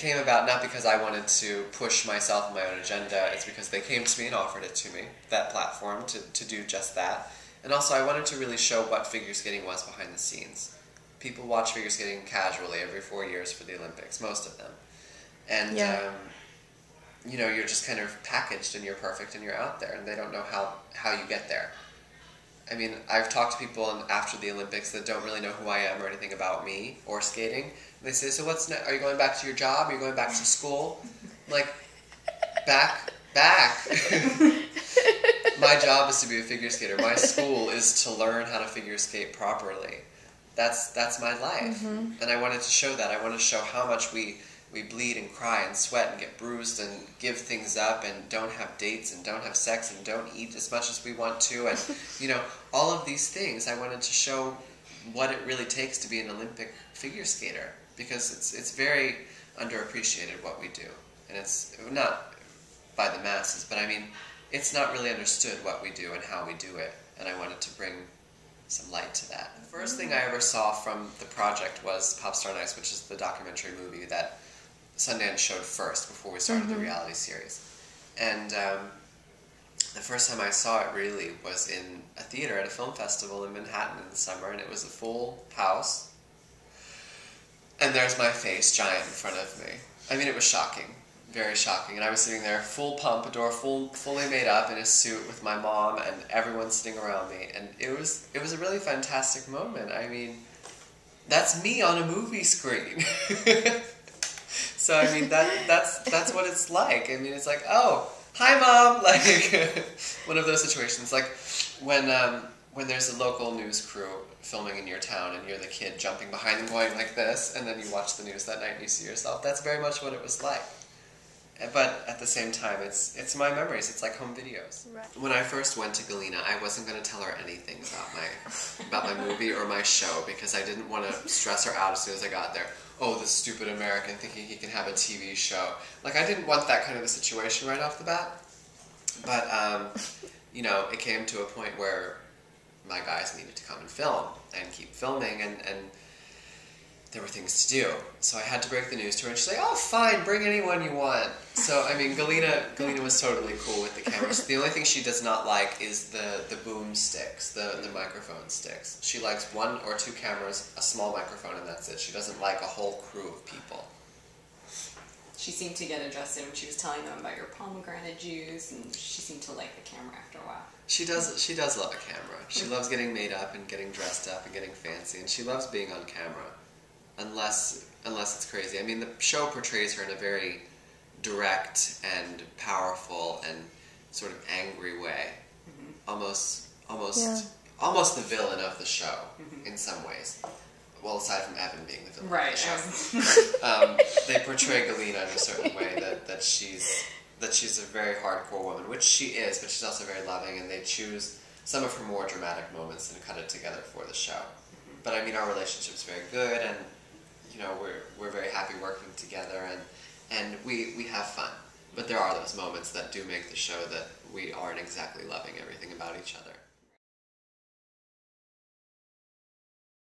came about not because I wanted to push myself and my own agenda, it's because they came to me and offered it to me, that platform, to do just that. And also I wanted to really show what figure skating was behind the scenes. People watch figure skating casually every 4 years for the Olympics, most of them. And, you know, you're just kind of packaged and you're perfect and you're out there, and they don't know how you get there. I mean, I've talked to people after the Olympics that don't really know who I am or anything about me or skating. And they say, so what's next? Are you going back to your job? Are you going back to school? I'm like, back. My job is to be a figure skater. My school is to learn how to figure skate properly. That's my life. And I wanted to show that. I wanted to show how much we bleed and cry and sweat and get bruised and give things up and don't have dates and don't have sex and don't eat as much as we want to, and you know, all of these things. I wanted to show what it really takes to be an Olympic figure skater, because it's very underappreciated what we do, and it's not by the masses, but I mean, it's not really understood what we do and how we do it, and I wanted to bring some light to that. The first thing I ever saw from the project was Pop Star on Ice, which is the documentary movie that Sundance showed first before we started the reality series. And the first time I saw it really was in a theater at a film festival in Manhattan in the summer, and it was a full house. And there's my face, giant, in front of me. I mean, it was shocking, very shocking. And I was sitting there, full pompadour, fully made up in a suit with my mom, and everyone sitting around me. And it was a really fantastic moment. I mean, that's me on a movie screen. So I mean, that's what it's like. I mean, it's like, oh, hi mom, like one of those situations. Like when there's a local news crew filming in your town and you're the kid jumping behind them going like this, and then you watch the news that night and you see yourself. That's very much what it was like. But at the same time, it's my memories. It's like home videos. Right. When I first went to Galena, I wasn't going to tell her anything about my movie or my show, because I didn't want to stress her out as soon as I got there. Oh, this stupid American thinking he can have a TV show. Like, I didn't want that kind of a situation right off the bat. But, you know, it came to a point where my guys needed to come and film and keep filming, and there were things to do. So I had to break the news to her, and she's like, oh, fine, bring anyone you want. So, I mean, Galena was totally cool with the cameras. The only thing she does not like is the boom sticks, the microphone sticks. She likes 1 or 2 cameras, a small microphone, and that's it. She doesn't like a whole crew of people. She seemed to get adjusted when she was telling them about your pomegranate juice, and she seemed to like the camera after a while. She does love a camera. She loves getting made up and getting dressed up and getting fancy, and she loves being on camera. Unless it's crazy. I mean, the show portrays her in a very direct and powerful and sort of angry way. Almost the villain of the show in some ways. Well, aside from Evan being the villain of the show. They portray Galena in a certain way that she's a very hardcore woman, which she is, but she's also very loving, and they choose some of her more dramatic moments and cut it together for the show. But I mean, our relationship's very good, and you know, we're very happy working together, and we have fun. But there are those moments that do make the show that we aren't exactly loving everything about each other.